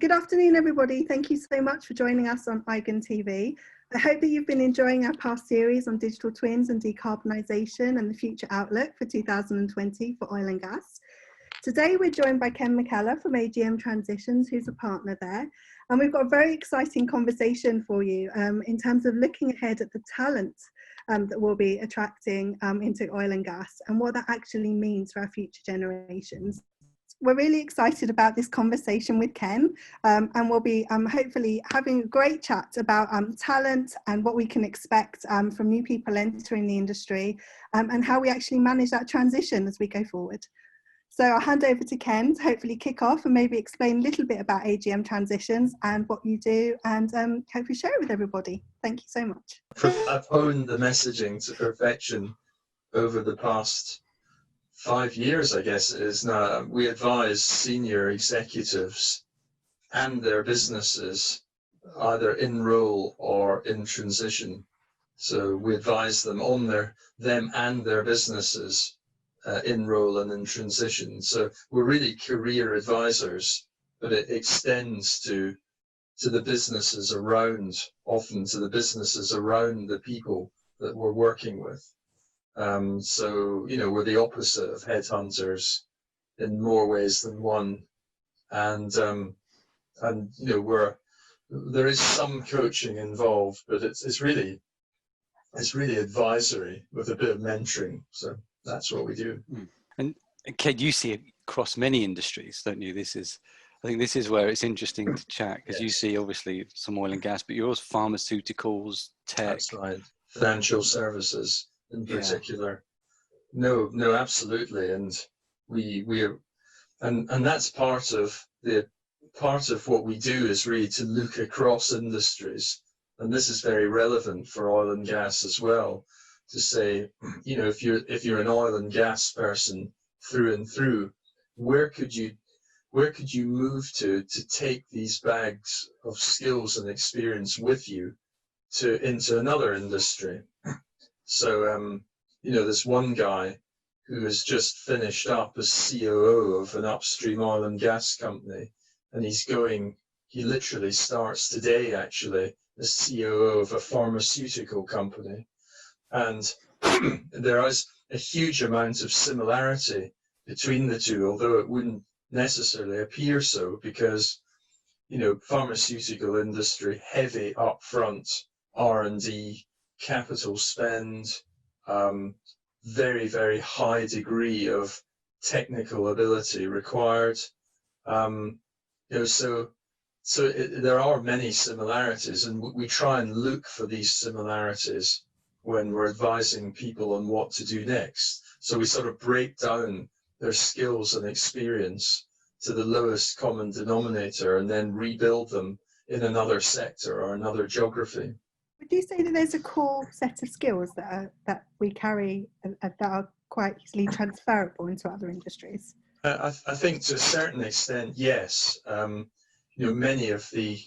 Good afternoon, everybody. Thank you so much for joining us on Eigen TV. I hope that you've been enjoying our past series on digital twins and decarbonisation and the future outlook for 2020 for oil and gas. Today, we're joined by Ken McKellar from AGM Transitions, who's a partner there. And we've got a very exciting conversation for you in terms of looking ahead at the talent that we'll be attracting into oil and gas and what that actually means for our future generations. We're really excited about this conversation with Ken, and we'll be hopefully having a great chat about talent and what we can expect from new people entering the industry and how we actually manage that transition as we go forward. So I'll hand over to Ken to hopefully kick off and maybe explain a little bit about AGM Transitions and what you do, and hopefully share it with everybody. Thank you so much. I've honed the messaging to perfection over the past 5 years, I guess it is now. We advise senior executives and their businesses either in role or in transition. So we advise them on them and their businesses in role and in transition. So we're really career advisors, but it extends to the businesses around, often to the businesses around the people that we're working with. So, you know, we're the opposite of headhunters in more ways than one. And you know, there is some coaching involved, but it's really advisory with a bit of mentoring. So that's what we do. And Ken, you see it across many industries, don't you? I think this is where it's interesting to chat, because you see obviously some oil and gas, but you're also pharmaceuticals, tech. That's right. Financial services in particular. No, absolutely. And and that's part of what we do, is really to look across industries. And this is very relevant for oil and gas as well, to say, you know, if you're an oil and gas person through and through, where could you move to take these bags of skills and experience with you into another industry? So, you know, there's one guy who has just finished up as COO of an upstream oil and gas company, and he literally starts today, actually, as COO of a pharmaceutical company. And there is a huge amount of similarity between the two, although it wouldn't necessarily appear so, because, you know, pharmaceutical industry, heavy upfront R&D, capital spend, very, very high degree of technical ability required. You know, so there are many similarities, and we try and look for these similarities when we're advising people on what to do next. So we sort of break down their skills and experience to the lowest common denominator and then rebuild them in another sector or another geography. Would you say that there's a core set of skills that we carry that are quite easily transferable into other industries? I think to a certain extent, yes. You know, many of the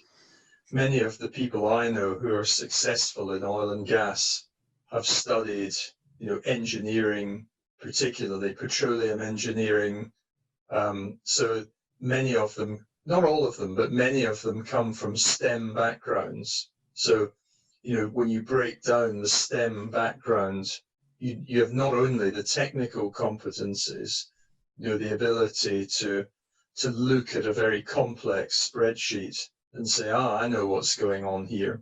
people I know who are successful in oil and gas have studied, you know, engineering, particularly petroleum engineering. So many of them, not all of them, but many of them come from STEM backgrounds. So, you know, when you break down the STEM background, you have not only the technical competencies, you know, the ability to look at a very complex spreadsheet and say, I know what's going on here.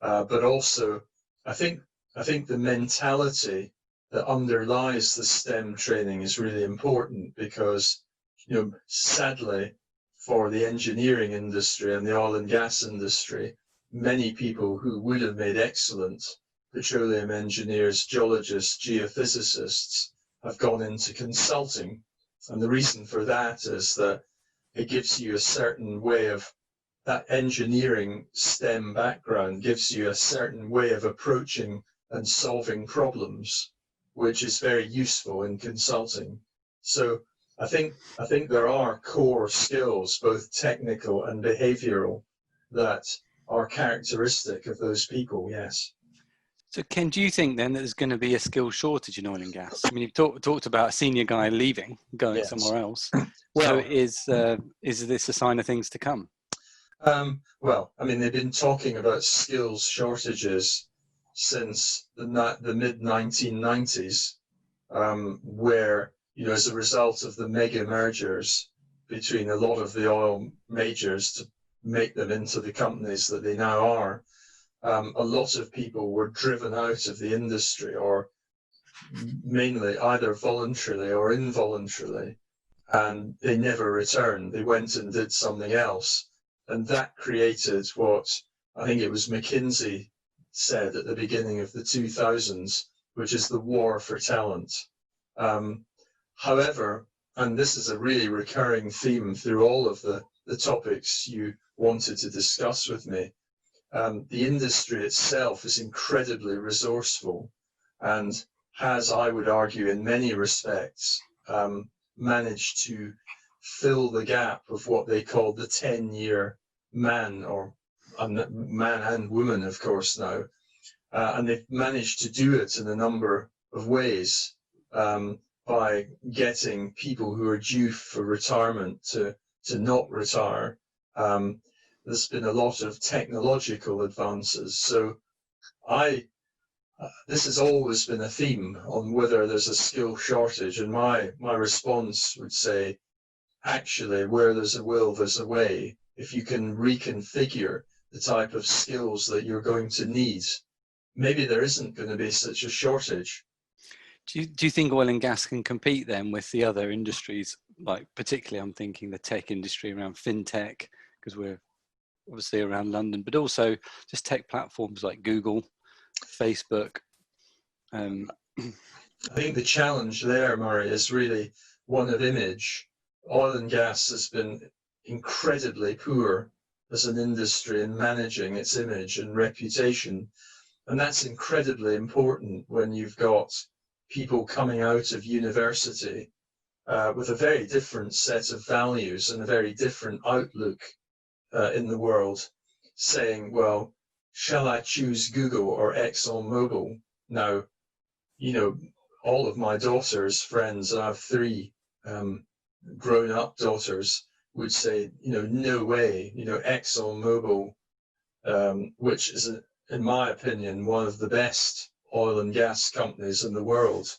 But also, I think the mentality that underlies the STEM training is really important, because, you know, sadly, for the engineering industry and the oil and gas industry, many people who would have made excellent petroleum engineers, geologists, geophysicists have gone into consulting. And the reason for that is that it gives you a certain way of, that engineering STEM background gives you a certain way of approaching and solving problems, which is very useful in consulting. So I think there are core skills, both technical and behavioral, that are characteristic of those people, yes. So Ken, do you think then that there's going to be a skill shortage in oil and gas? I mean, you've talked about a senior guy leaving, going somewhere else. Well, so is this a sign of things to come? Well, I mean, they've been talking about skills shortages since the mid 1990s, where, you know, as a result of the mega mergers between a lot of the oil majors to make them into the companies that they now are, a lot of people were driven out of the industry, or mainly either voluntarily or involuntarily, and they never returned. They went and did something else. And that created what I think it was McKinsey said at the beginning of the 2000s, which is the war for talent. However, and this is a really recurring theme through all of the topics you wanted to discuss with me, the industry itself is incredibly resourceful and has, I would argue, in many respects, managed to fill the gap of what they call the 10-year man, or man and woman, of course, now. And they've managed to do it in a number of ways, by getting people who are due for retirement to not retire. There's been a lot of technological advances. So this has always been a theme on whether there's a skill shortage, and my response would say, actually, where there's a will, there's a way. If you can reconfigure the type of skills that you're going to need, maybe there isn't going to be such a shortage. Do you think oil and gas can compete then with the other industries, like particularly I'm thinking the tech industry around fintech, because we're obviously around London, but also just tech platforms like Google, Facebook? I think the challenge there, Murray, is really one of image. Oil and gas has been incredibly poor as an industry in managing its image and reputation. And that's incredibly important when you've got people coming out of university with a very different set of values and a very different outlook in the world, saying, well, shall I choose Google or ExxonMobil? Now, you know, all of my daughter's friends, I have 3 grown-up daughters, would say, you know, no way. You know, ExxonMobil, which is, in my opinion, one of the best oil and gas companies in the world,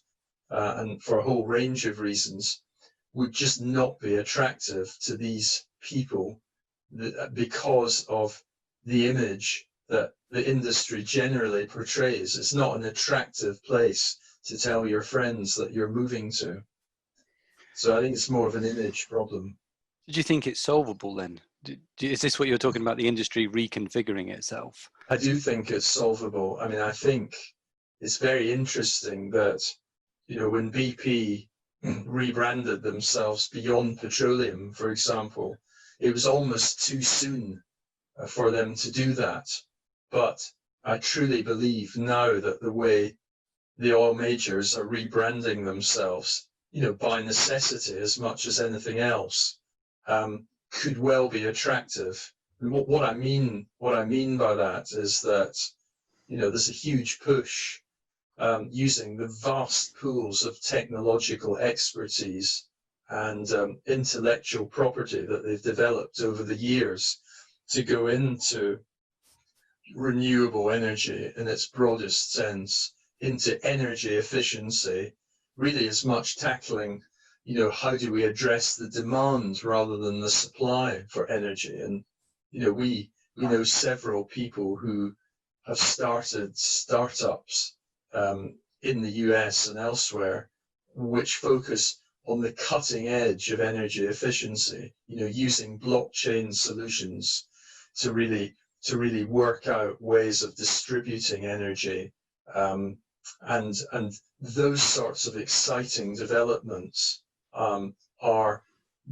and for a whole range of reasons, would just not be attractive to these people because of the image that the industry generally portrays. It's not an attractive place to tell your friends that you're moving to. So I think it's more of an image problem. Do you think it's solvable then? Is this what you're talking about, the industry reconfiguring itself? I do think it's solvable. I mean, I think it's very interesting that, you know, when BP rebranded themselves Beyond Petroleum, for example, it was almost too soon for them to do that. But I truly believe now that the way the oil majors are rebranding themselves, you know, by necessity as much as anything else, could well be attractive. And what I mean by that is that, you know, there's a huge push using the vast pools of technological expertise and intellectual property that they've developed over the years to go into renewable energy in its broadest sense, into energy efficiency, really as much tackling, you know, how do we address the demand rather than the supply for energy. And, you know, we know several people who have started startups in the US and elsewhere, which focus on the cutting edge of energy efficiency, you know, using blockchain solutions to really work out ways of distributing energy. And those sorts of exciting developments are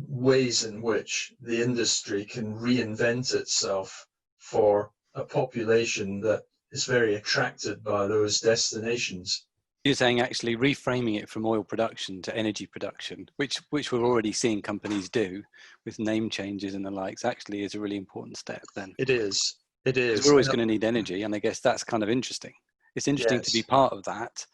ways in which the industry can reinvent itself for a population that is very attracted by those destinations. You're saying actually reframing it from oil production to energy production, which we're already seeing companies do with name changes and the likes, actually is a really important step then. It is. Because we're always going to need energy, and I guess that's kind of interesting. It's interesting Yes. to be part of that,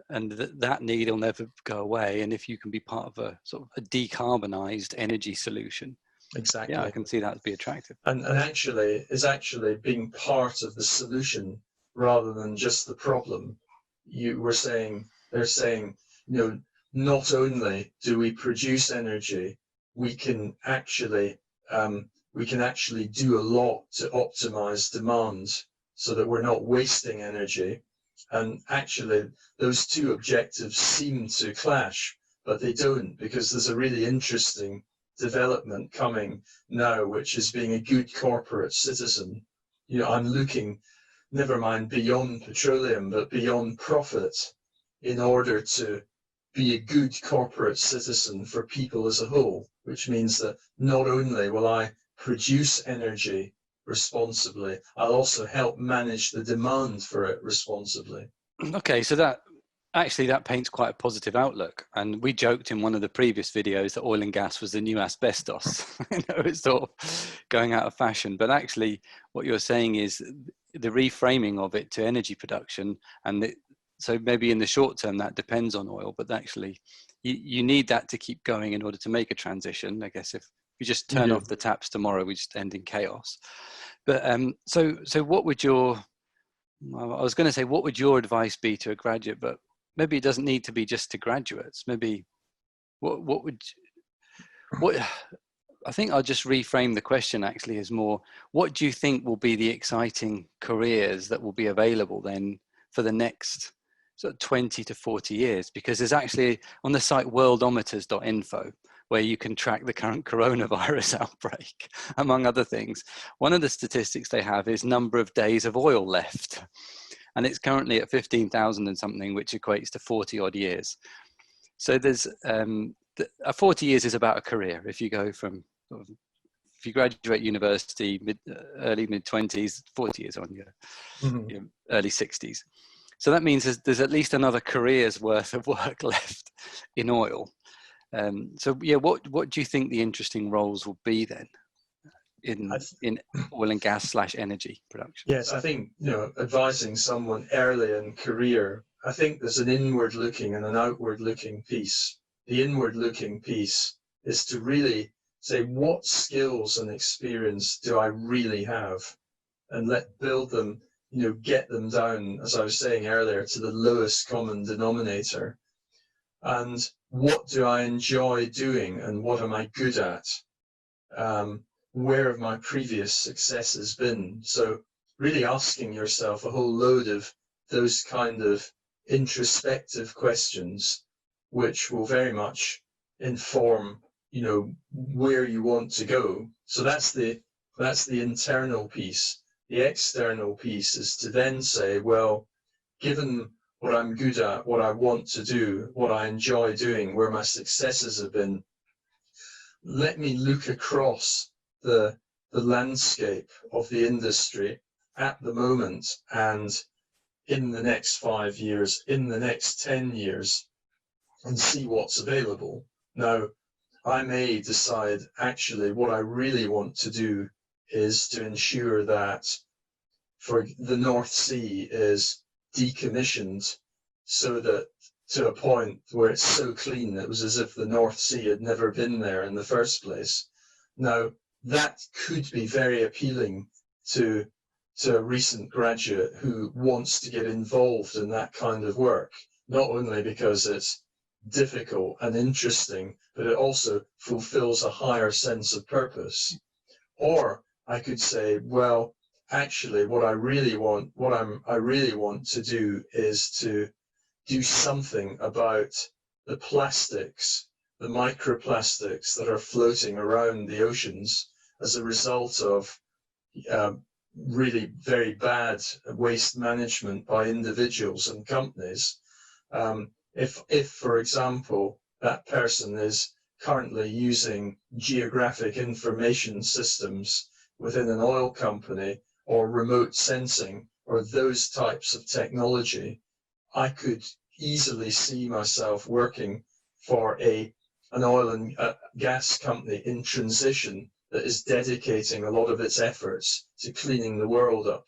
and that need will never go away. And if you can be part of a sort of a decarbonised energy solution, Exactly. Yeah, I can see that would be attractive. And actually is actually being part of the solution rather than just the problem. They're saying, not only do we produce energy, we can actually do a lot to optimize demand so that we're not wasting energy. And actually those two objectives seem to clash, but they don't, because there's a really interesting development coming now, which is being a good corporate citizen. I'm looking, never mind beyond petroleum, but beyond profit, in order to be a good corporate citizen for people as a whole, which means that not only will I produce energy responsibly, I'll also help manage the demand for it responsibly. Okay, so that paints quite a positive outlook. And we joked in one of the previous videos that oil and gas was the new asbestos. It's sort of going out of fashion. But actually, what you're saying is the reframing of it to energy production. And so maybe in the short term, that depends on oil. But actually, you need that to keep going in order to make a transition. I guess if you just turn off the taps tomorrow, we just end in chaos. But so what would I was going to say, what would your advice be to a graduate? But maybe it doesn't need to be just to graduates. Maybe what I think I'll just reframe the question actually as more, what do you think will be the exciting careers that will be available then for the next sort of 20 to 40 years? Because there's actually on the site worldometers.info where you can track the current coronavirus outbreak, among other things. One of the statistics they have is number of days of oil left. And it's currently at 15,000 and something, which equates to 40 odd years. So there's 40 years is about a career. If you go from, if you graduate university, early mid-20s, 40 years on your early 60s. So that means there's at least another career's worth of work left in oil. So yeah, what do you think the interesting roles will be then in oil and gas / energy production? Yes, I think, advising someone early in career, I think there's an inward looking and an outward looking piece. The inward looking piece is to really say, what skills and experience do I really have? And build them, get them down, as I was saying earlier, to the lowest common denominator. And what do I enjoy doing and what am I good at? Where have my previous successes been? So really asking yourself a whole load of those kind of introspective questions, which will very much inform, where you want to go. So that's the internal piece. The external piece is to then say, well, given what I'm good at, what I want to do, what I enjoy doing, where my successes have been, let me look across the landscape of the industry at the moment and in the next 5 years, in the next 10 years, and see what's available. Now, I may decide actually what I really want to do is to ensure that for the North Sea is decommissioned so that to a point where it's so clean it was as if the North Sea had never been there in the first place. Now, that could be very appealing to a recent graduate who wants to get involved in that kind of work, not only because it's difficult and interesting, but it also fulfills a higher sense of purpose. Or I could say, well, actually what I really want to do is to do something about the plastics, the microplastics that are floating around the oceans as a result of really very bad waste management by individuals and companies. If, for example, that person is currently using geographic information systems within an oil company or remote sensing or those types of technology, I could easily see myself working for an oil and gas company in transition that is dedicating a lot of its efforts to cleaning the world up.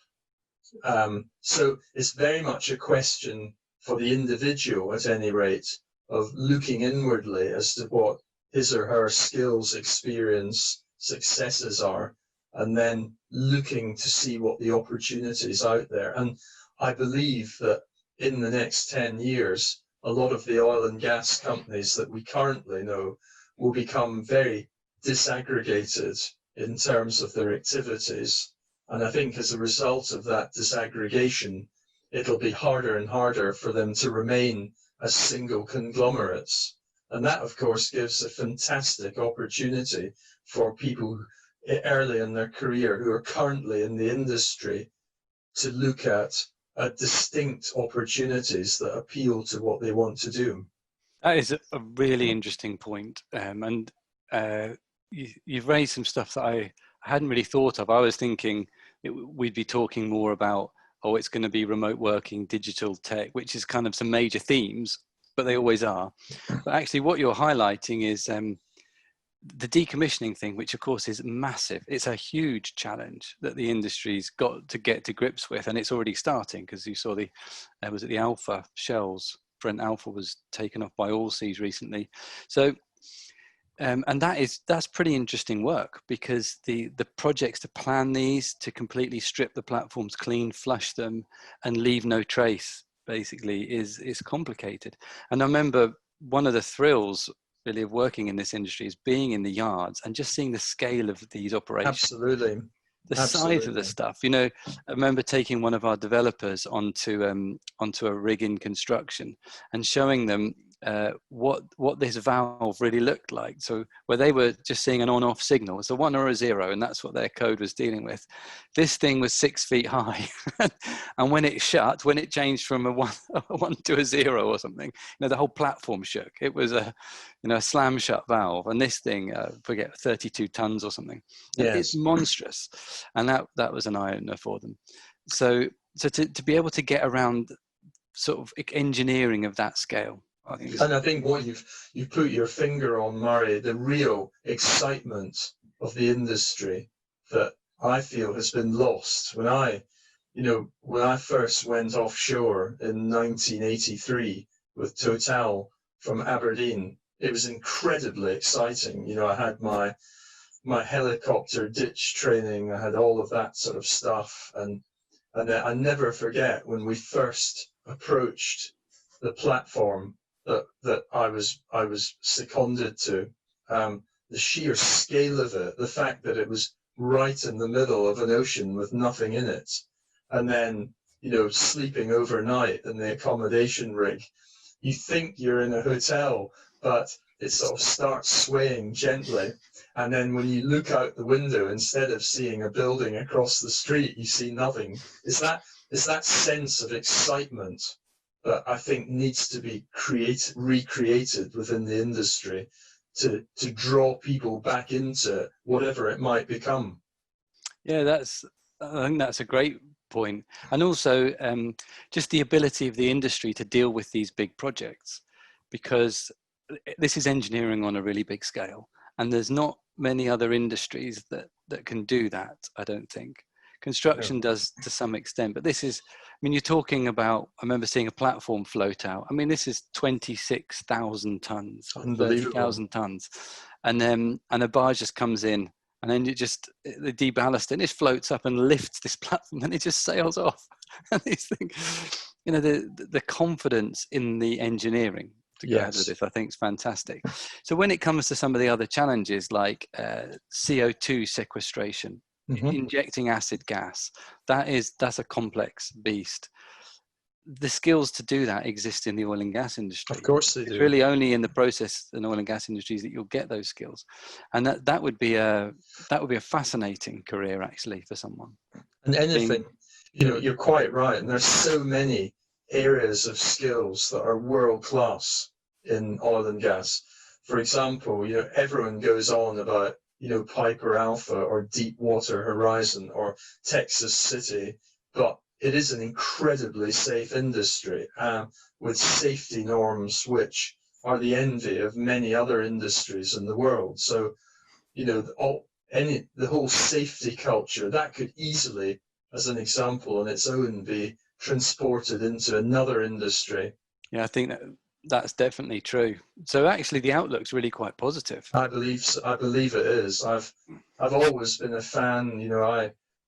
So it's very much a question for the individual, at any rate, of looking inwardly as to what his or her skills, experience, successes are, and then looking to see what the opportunities out there. And I believe that in the next 10 years, a lot of the oil and gas companies that we currently know will become very disaggregated in terms of their activities. And I think as a result of that disaggregation, it'll be harder and harder for them to remain as single conglomerates. And that, of course, gives a fantastic opportunity for people early in their career who are currently in the industry to look at distinct opportunities that appeal to what they want to do. That is a really interesting point. You've raised some stuff that I hadn't really thought of. I was thinking we'd be talking more about, oh, it's going to be remote working, digital tech, which is kind of some major themes, but they always are. But actually what you're highlighting is the decommissioning thing, which of course is massive. It's a huge challenge that the industry's got to get to grips with, and it's already starting, because you saw was it the Alpha shells? Brent Alpha was taken off by Allseas recently. So, and that's pretty interesting work, because the projects to plan these, to completely strip the platforms clean, flush them, and leave no trace, basically, is complicated. And I remember one of the thrills really of working in this industry is being in the yards and just seeing the scale of these operations. Absolutely. The size of the stuff. You know, I remember taking one of our developers onto a rig in construction and showing them what this valve really looked like. So where they were just seeing an on-off signal, it's a 1 or a 0, and that's what their code was dealing with. This thing was 6 feet high, and when it shut, when it changed from a 1 to a 0 or something, you know, the whole platform shook. It was a slam shut valve, and this thing, forget 32 tons or something. Yes. It's monstrous, and that was an eye opener for them. So to be able to get around sort of engineering of that scale. And I think what you've put your finger on, Murray, the real excitement of the industry that I feel has been lost. When I first went offshore in 1983 with Total from Aberdeen, it was incredibly exciting. You know, I had my helicopter ditch training, I had all of that sort of stuff, and I never forget when we first approached the platform that I was seconded to, the sheer scale of it, the fact that it was right in the middle of an ocean with nothing in it, and then, you know, sleeping overnight in the accommodation rig. You think you're in a hotel, but it sort of starts swaying gently, and then when you look out the window, instead of seeing a building across the street, you see nothing. Is that sense of excitement that I think needs to be recreated within the industry to draw people back into whatever it might become. Yeah, I think that's a great point. And also just the ability of the industry to deal with these big projects, because this is engineering on a really big scale, and there's not many other industries that can do that, I don't think. Construction does to some extent, but this is, I mean, you're talking about, I remember seeing a platform float out. I mean, this is 26,000 tons, 30,000 tons. And then, a barge just comes in, and then they deballast it, and it floats up and lifts this platform, and it just sails off. And these things, you know, the confidence in the engineering to go ahead with this, I think, is fantastic. So when it comes to some of the other challenges like CO2 sequestration, injecting acid gas, that's a complex beast. The skills to do that exist in the oil and gas industry. Of course they do. It's really only in the process and oil and gas industries that you'll get those skills, and that would be a fascinating career actually for someone. And anything, you know, you're quite right. And there's so many areas of skills that are world class in oil and gas. For example, you know, everyone goes on about, you know, Piper Alpha or Deepwater Horizon or Texas City, but it is an incredibly safe industry with safety norms which are the envy of many other industries in the world. So, you know, the whole safety culture, that could easily, as an example on its own, be transported into another industry. Yeah, I think that's definitely true. So actually the outlook's really quite positive. I believe it is. I've I've always been a fan.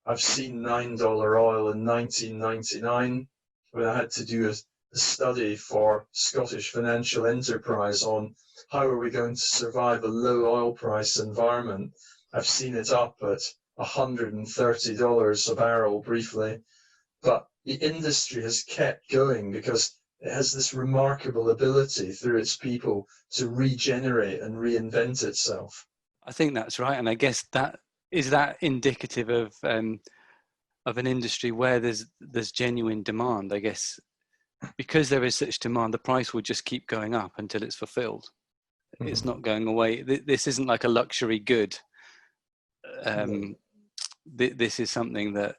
I've seen $9 oil in 1999 when I had to do a study for Scottish Financial Enterprise on how are we going to survive a low oil price environment. I've seen it up at $130 a barrel briefly, but the industry has kept going because it has this remarkable ability through its people to regenerate and reinvent itself. I think that's right, and I guess that is that indicative of an industry where there's genuine demand. I guess because there is such demand, the price will just keep going up until it's fulfilled. Mm-hmm. It's not going away. This isn't like a luxury good. This is something that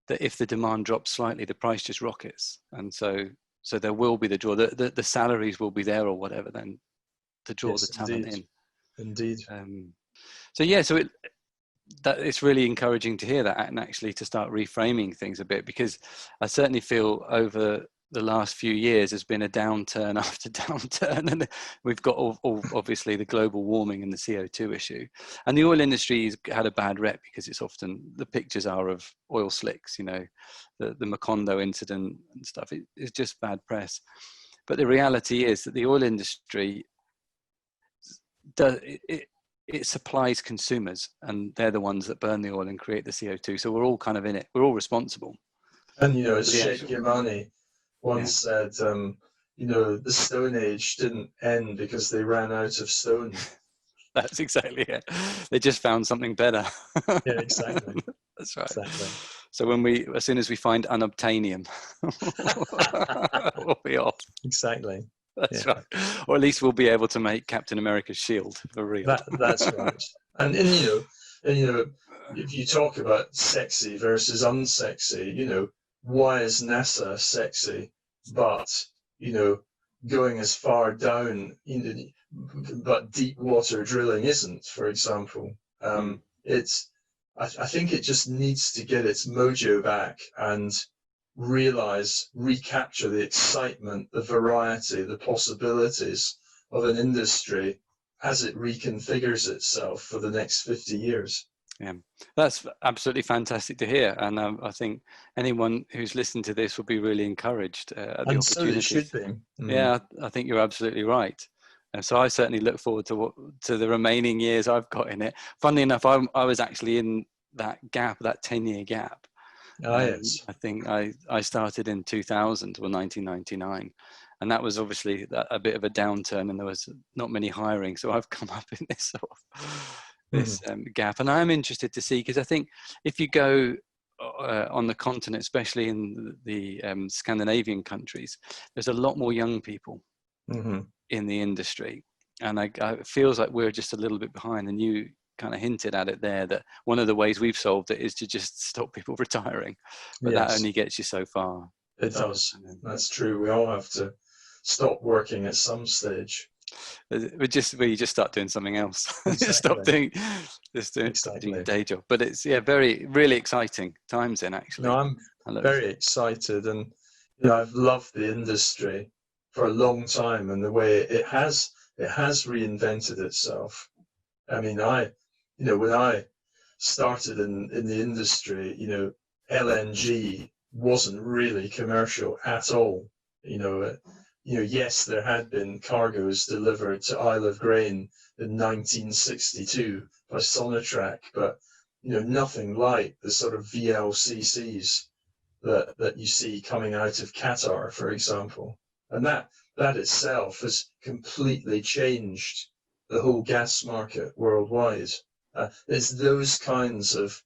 if the demand drops slightly, the price just rockets, and so there will be the draw. The salaries will be there or whatever then to draw the talent in. Indeed. So it's really encouraging to hear that, and actually to start reframing things a bit, because I certainly feel over the last few years there's been a downturn after downturn, and we've got all obviously the global warming and the CO2 issue, and the oil industry's had a bad rep because it's often, the pictures are of oil slicks, the Macondo incident and stuff. It's just bad press, but the reality is that the oil industry it supplies consumers, and they're the ones that burn the oil and create the CO2. So we're all kind of in it. We're all responsible. And as Sheikh Yamani once said, the Stone Age didn't end because they ran out of stone. That's exactly it. They just found something better. Yeah, exactly. That's right. Exactly. So as soon as we find unobtainium, we'll be off. Exactly. That's right. Or at least we'll be able to make Captain America's shield for real. That's right. And if you talk about sexy versus unsexy, why is NASA sexy, but going as far down, but deep water drilling isn't, for example. I think it just needs to get its mojo back and recapture the excitement, the variety, the possibilities of an industry as it reconfigures itself for the next 50 years. Yeah, that's absolutely fantastic to hear. And I think anyone who's listening to this will be really encouraged at the opportunity. And so it should be. Mm-hmm. Yeah, I think you're absolutely right. And so I certainly look forward to the remaining years I've got in it. Funnily enough, I was actually in that gap, that 10-year gap. Yes. I think I started in 2000 or 1999, and that was obviously a bit of a downturn, and there was not many hiring. So I've come up in this sort of gap, and I'm interested to see, because I think if you go on the continent, especially in the Scandinavian countries, there's a lot more young people in the industry, and it feels like we're just a little bit behind. And you kind of hinted at it there, that one of the ways we've solved it is to just stop people retiring, but that only gets you so far. It does. That's true. We all have to stop working at some stage. You just start doing something else. Exactly. Stop doing your day job. But it's really exciting times in, actually. No, I'm very excited, and I've loved the industry for a long time, and the way it has reinvented itself. I mean, when I started in the industry, LNG wasn't really commercial at all. Yes, there had been cargoes delivered to Isle of Grain in 1962 by Sonatrach, but nothing like the sort of VLCCs that you see coming out of Qatar, for example. And that itself has completely changed the whole gas market worldwide. It's those kinds of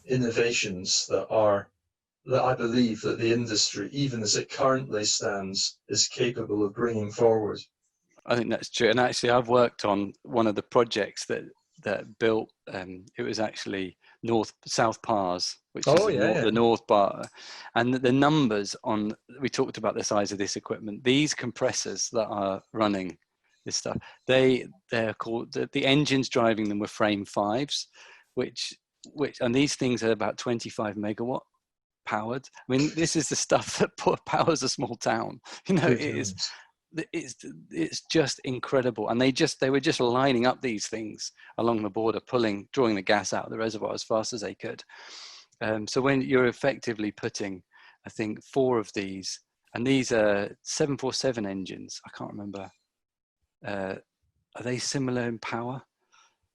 innovations that I believe that the industry, even as it currently stands, is capable of bringing forward. I think that's true. And actually, I've worked on one of the projects that built, it was actually South Pars, which is the North Bar. And the numbers we talked about the size of this equipment. These compressors that are running this stuff, they're called, the engines driving them were frame 5s, which and these things are about 25 megawatt powered. I mean, this is the stuff that powers a small town. It is it's just incredible. And they were just lining up these things along the border, drawing the gas out of the reservoir as fast as they could. So when you're effectively putting, I think, 4 of these, and these are 747 engines. I can't remember. Are they similar in power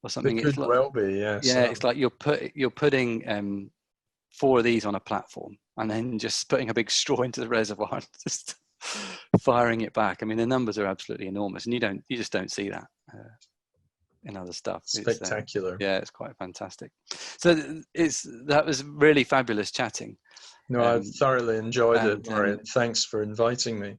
or something? It could well be, yes. Yeah, it's like you're putting 4 of these on a platform and then just putting a big straw into the reservoir and just firing it back. I mean, the numbers are absolutely enormous, and you just don't see that in other stuff. Spectacular. Yeah, it's quite fantastic. So that was really fabulous chatting. No, I've thoroughly enjoyed it, Marian. Thanks for inviting me.